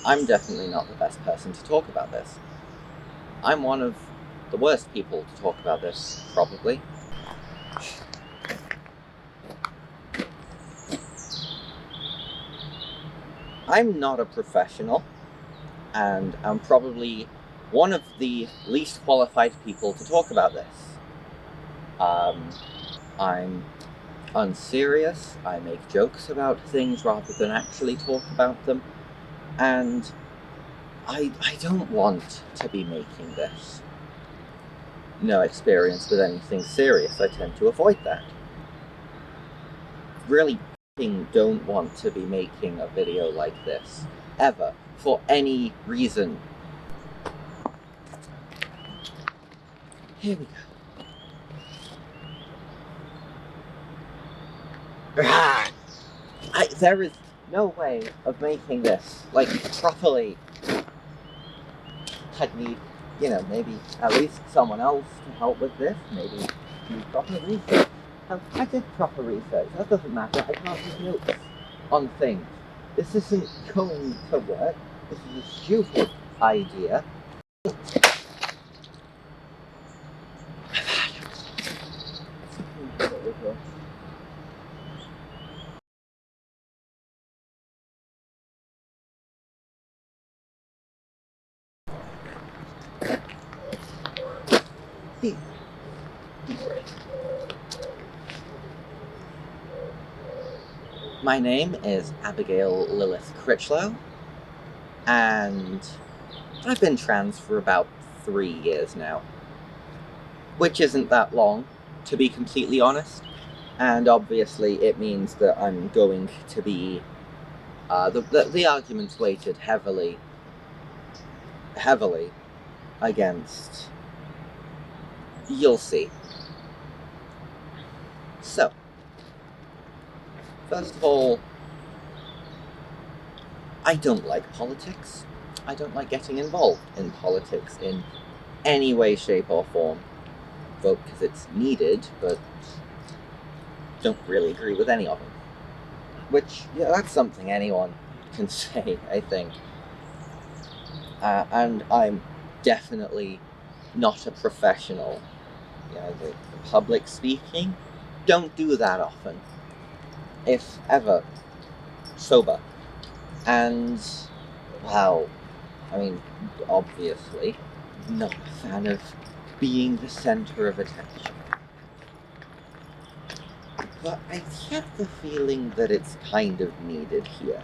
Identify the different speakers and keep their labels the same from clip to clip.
Speaker 1: I'm definitely not the best person to talk about this. I'm one of the worst people to talk about this, probably. I'm not a professional, and I'm probably one of the least qualified people to talk about this. I'm unserious, I make jokes about things rather than actually talk about them, and I don't want to be making this. No experience with anything serious, I tend to avoid that. Really don't want to be making a video like this, ever, for any reason. Here we go. There is no way of making this, like, properly. I'd need, maybe at least someone else to help with this, maybe do proper research. I did proper research, that doesn't matter, I can't take notes on things. This isn't going to work, this is a stupid idea. My name is Abigail Lilith Critchlow, and I've been trans for about 3 years now. Which isn't that long, to be completely honest. And obviously it means that I'm going to be... the argument's weighted heavily against... You'll see. So, first of all, I don't like politics. I don't like getting involved in politics in any way, shape, or form. Vote because it's needed, but don't really agree with any of them. Which, yeah, that's something anyone can say, I think. And I'm definitely not a professional. The public speaking, don't do that often. If ever. Sober. And, well, obviously, not a fan of being the center of attention. But I get the feeling that it's kind of needed here,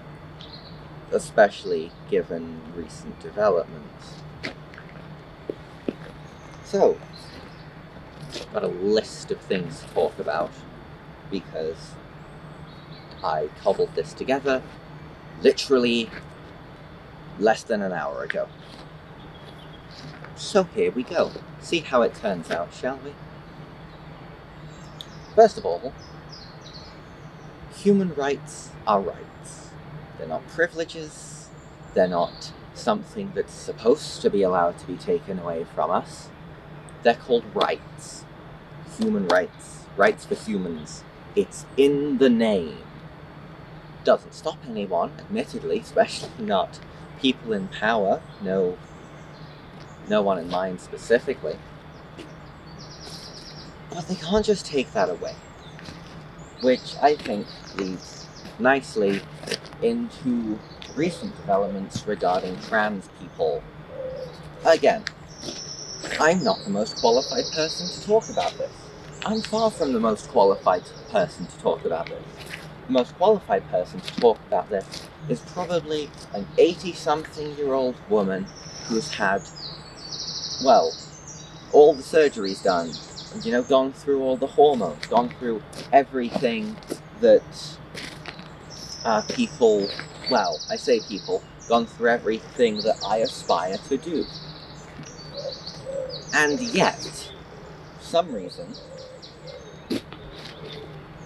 Speaker 1: especially given recent developments. So, I've got a list of things to talk about, because I cobbled this together literally less than an hour ago. So here we go. See how it turns out, shall we? First of all, human rights are rights. They're not privileges. They're not something that's supposed to be allowed to be taken away from us. They're called rights. Human rights. Rights for humans. It's in the name. Doesn't stop anyone, admittedly, especially not people in power. No one in mind specifically. But they can't just take that away. Which I think leads nicely into recent developments regarding trans people. Again, I'm not the most qualified person to talk about this. I'm far from the most qualified person to talk about this. The most qualified person to talk about this is probably an 80-something-year-old woman who's had, well, all the surgeries done, and, gone through all the hormones, gone through everything that people, well, I say people, gone through everything that I aspire to do. And yet, for some reason,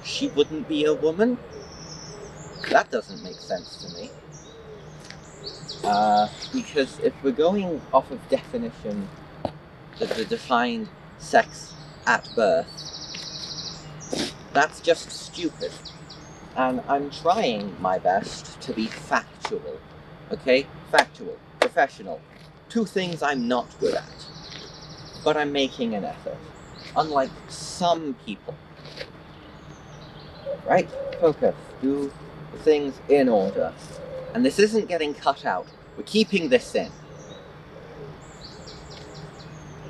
Speaker 1: she wouldn't be a woman? That doesn't make sense to me. Because if we're going off of definition, the defined sex at birth, that's just stupid. And I'm trying my best to be factual Okay? Factual, professional. Two things I'm not good at. But I'm making an effort. Unlike some people. Right? Focus. Do things in order. And this isn't getting cut out. We're keeping this in.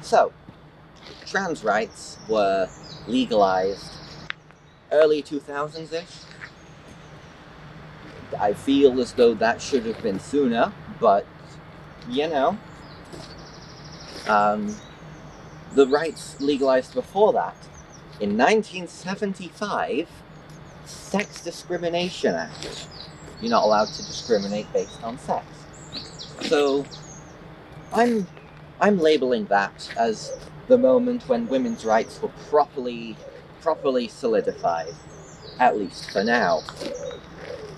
Speaker 1: So, trans rights were legalized early 2000s-ish. I feel as though that should have been sooner, but, you know. The rights legalized before that. In 1975, Sex Discrimination Act. You're not allowed to discriminate based on sex. So, I'm labeling that as the moment when women's rights were properly solidified, at least for now.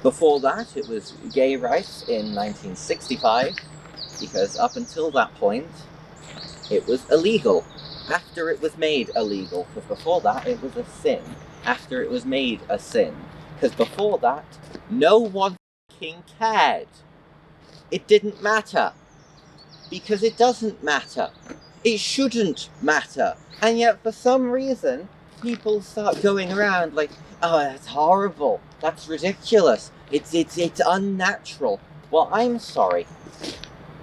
Speaker 1: Before that, it was gay rights in 1965, because up until that point, it was illegal. After it was made illegal, because before that, it was a sin. After it was made a sin, because before that, no one fucking cared. It didn't matter. Because it doesn't matter. It shouldn't matter. And yet, for some reason, people start going around like, oh, that's horrible. That's ridiculous. It's unnatural. Well, I'm sorry.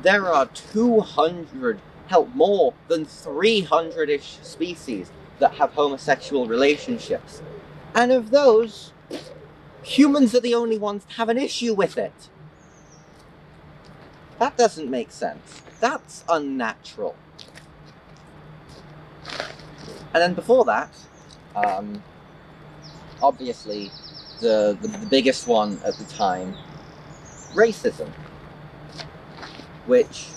Speaker 1: There are 200, hell, more than 300-ish species that have homosexual relationships. And of those, humans are the only ones that have an issue with it. That doesn't make sense. That's unnatural. And then before that, obviously, the biggest one at the time, racism, which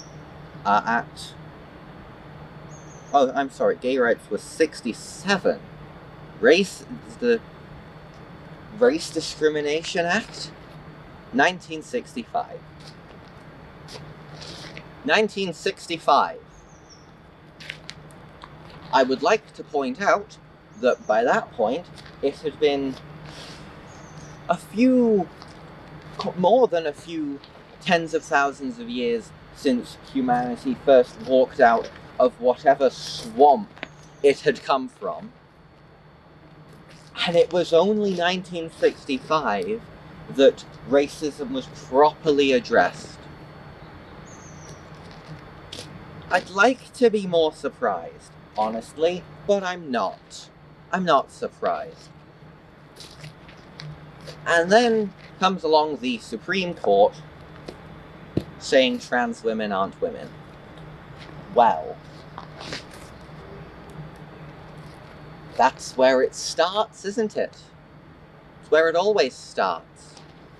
Speaker 1: gay rights was 67. The Race Discrimination Act, 1965. 1965. I would like to point out that by that point, it had been more than a few tens of thousands of years since humanity first walked out of whatever swamp it had come from. And it was only 1965 that racism was properly addressed. I'd like to be more surprised, honestly, but I'm not. I'm not surprised. And then comes along the Supreme Court saying trans women aren't women. Well, that's where it starts, isn't it? It's where it always starts.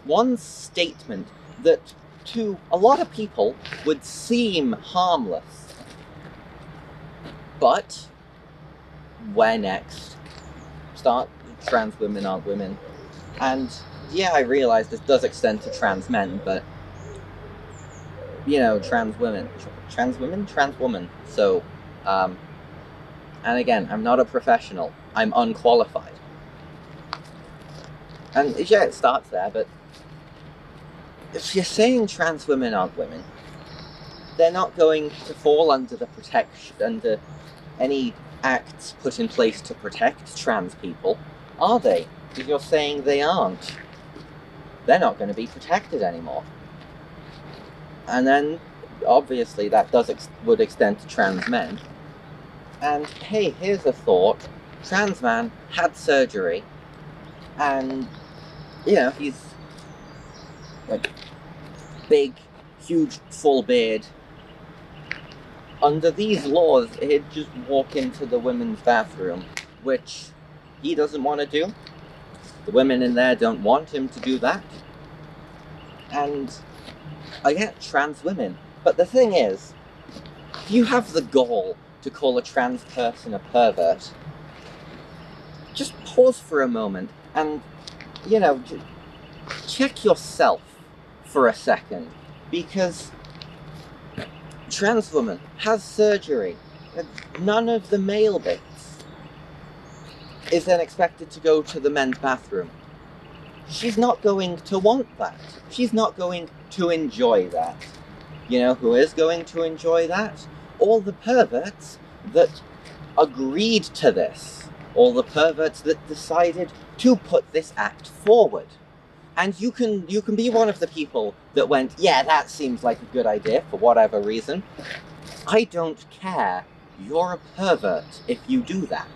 Speaker 1: One statement that to a lot of people would seem harmless. But where next? Start trans women aren't women. And yeah, I realize this does extend to trans men, but you know, trans woman. So, and again, I'm not a professional. I'm unqualified. And yeah, it starts there, but if you're saying trans women aren't women, they're not going to fall under the protection, under any acts put in place to protect trans people, are they? Because you're saying they aren't. They're not going to be protected anymore. And then, obviously, that would extend to trans men. And hey, here's a thought. Trans man had surgery, and, you know, he's like big, huge, full beard. Under these laws, he'd just walk into the women's bathroom, which he doesn't want to do. The women in there don't want him to do that. And I get trans women, but the thing is, if you have the goal to call a trans person a pervert, just pause for a moment and, you know, check yourself for a second, because trans woman has surgery. None of the male bits is then expected to go to the men's bathroom. she's not going to want that. She's not going to enjoy that. You know who is going to enjoy that? All the perverts that agreed to this. All the perverts that decided to put this act forward. And you can be one of the people that went, yeah, that seems like a good idea for whatever reason. I don't care. You're a pervert if you do that.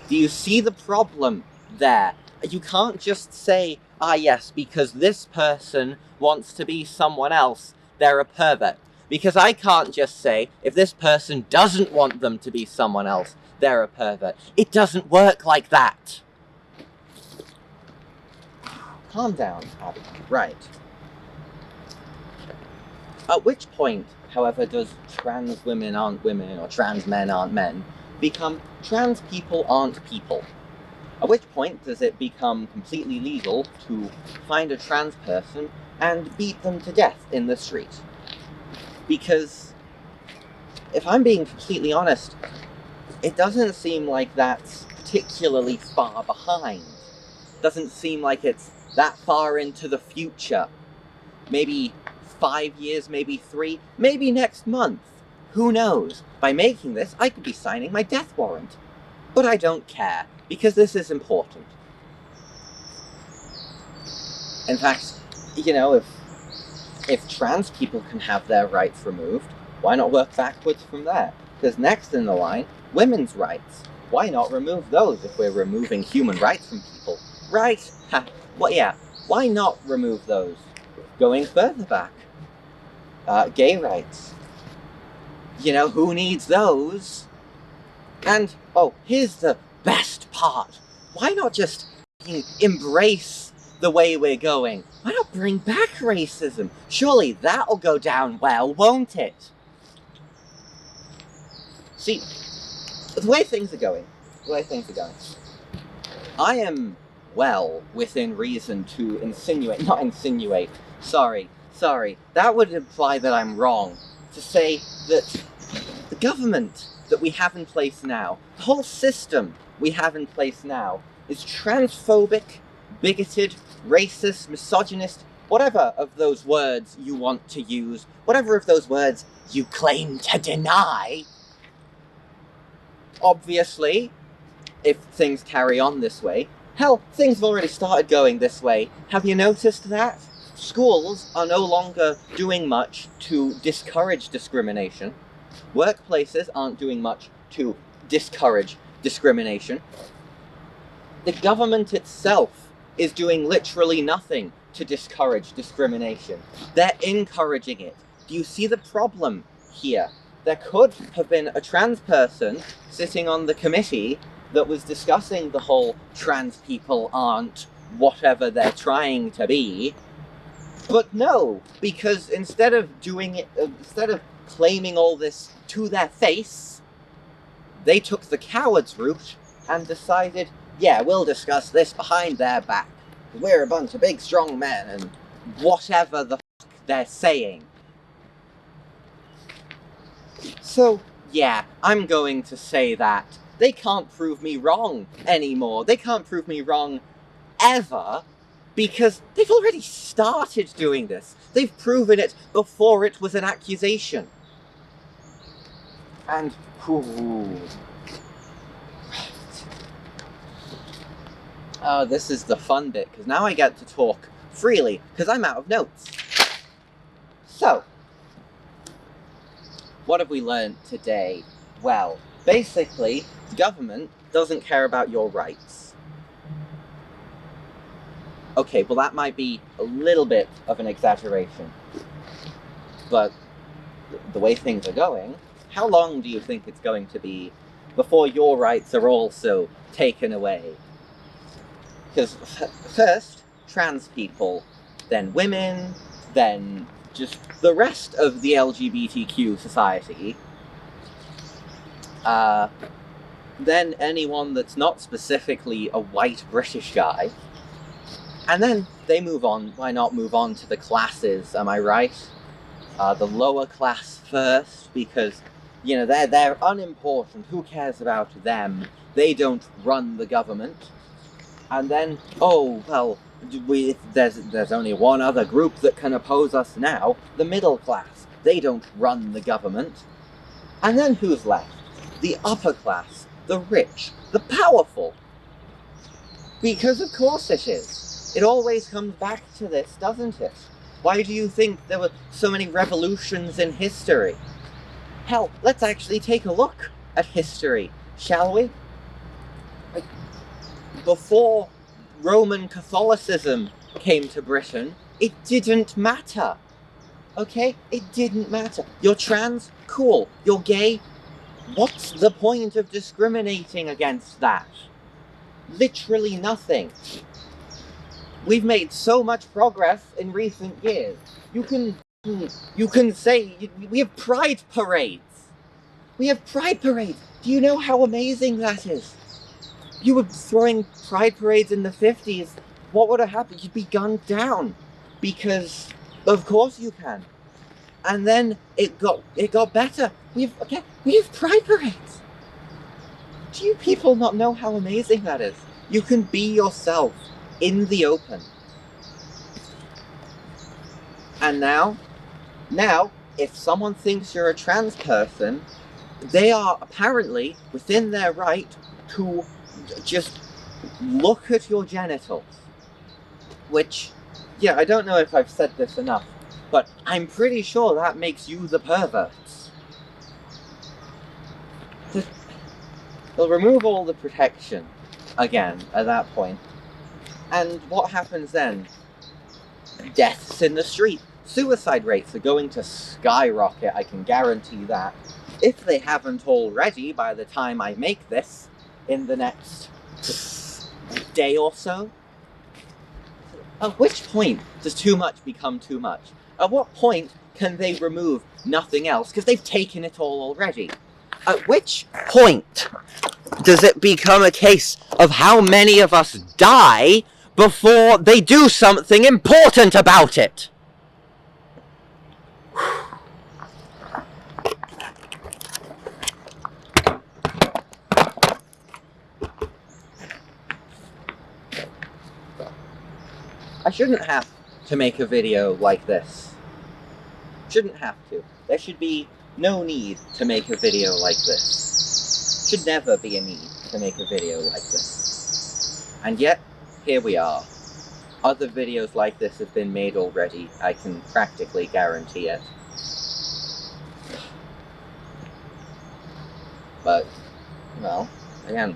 Speaker 1: Do you see the problem there? You can't just say, yes, because this person wants to be someone else, they're a pervert. Because I can't just say, if this person doesn't want them to be someone else, they're a pervert. It doesn't work like that. Calm down, Abby. Right. At which point, however, does trans women aren't women or trans men aren't men become trans people aren't people? At which point does it become completely legal to find a trans person and beat them to death in the street? Because, if I'm being completely honest, it doesn't seem like that's particularly far behind. It doesn't seem like it's that far into the future. Maybe 5 years, maybe 3, maybe next month. Who knows? By making this, I could be signing my death warrant. But I don't care, because this is important. In fact, you know, if trans people can have their rights removed, why not work backwards from there? Because next in the line, women's rights. Why not remove those if we're removing human rights from people? Right? Well, yeah, why not remove those? Going further back, gay rights. You know, who needs those? And, here's the best part. Why not just embrace the way we're going? Why not bring back racism? Surely that'll go down well, won't it? See, the way things are going, I am well within reason to not insinuate, sorry, that would imply that I'm wrong, to say that the government that we have in place now, the whole system we have in place now, is transphobic, bigoted, racist, misogynist, whatever of those words you want to use, whatever of those words you claim to deny. Obviously, if things carry on this way, hell, things have already started going this way. Have you noticed that? Schools are no longer doing much to discourage discrimination. Workplaces aren't doing much to discourage discrimination. The government itself is doing literally nothing to discourage discrimination. They're encouraging it. Do you see the problem here? There could have been a trans person sitting on the committee that was discussing the whole trans people aren't whatever they're trying to be. But no, because instead of claiming all this to their face, they took the coward's route and decided, yeah, we'll discuss this behind their back. We're a bunch of big, strong men, and whatever the fuck they're saying. So, yeah, I'm going to say that they can't prove me wrong anymore. They can't prove me wrong ever, because they've already started doing this. They've proven it before it was an accusation. And, this is the fun bit, because now I get to talk freely, because I'm out of notes. So, what have we learned today? Well, basically, the government doesn't care about your rights. Okay, well that might be a little bit of an exaggeration. But the way things are going, how long do you think it's going to be before your rights are also taken away? Because first, trans people, then women, then just the rest of the LGBTQ society, then anyone that's not specifically a white British guy, and then they move on. Why not move on to the classes, am I right? The lower class first, because, you know, they're unimportant. Who cares about them? They don't run the government. And then, There's only one other group that can oppose us now, the middle class. They don't run the government. And then who's left? The upper class, the rich, the powerful. Because of course it is. It always comes back to this, doesn't it? Why do you think there were so many revolutions in history? Hell, let's actually take a look at history, shall we? Before Roman Catholicism came to Britain, it didn't matter. Okay? It didn't matter. You're trans? Cool. You're gay? What's the point of discriminating against that? Literally nothing. We've made so much progress in recent years. You can say we have pride parades. We have pride parades. Do you know how amazing that is? You were throwing pride parades in the 50s. What would have happened? You'd be gunned down. Because of course you can. And then it got better. We have pride parades. Do you people not know how amazing that is? You can be yourself in the open. And now, if someone thinks you're a trans person, they are apparently within their right to just look at your genitals. Which, yeah, I don't know if I've said this enough, but I'm pretty sure that makes you the perverts. They'll remove all the protection again at that point. And what happens then? Deaths in the street. Suicide rates are going to skyrocket, I can guarantee that. If they haven't already by the time I make this, in the next day or so. At which point does too much become too much? At what point can they remove nothing else? Because they've taken it all already. At which point does it become a case of how many of us die before they do something important about it? I shouldn't have to make a video like this. Shouldn't have to. There should be no need to make a video like this. Should never be a need to make a video like this. And yet, here we are. Other videos like this have been made already, I can practically guarantee it. But, well, again,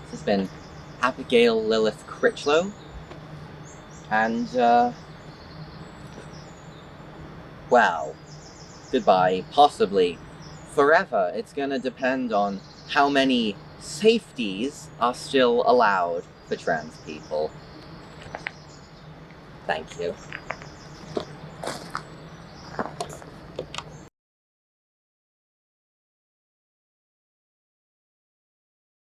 Speaker 1: this has been Abigail Lilith Critchlow, and, well, goodbye, possibly forever. It's gonna depend on how many safeties are still allowed for trans people. Thank you.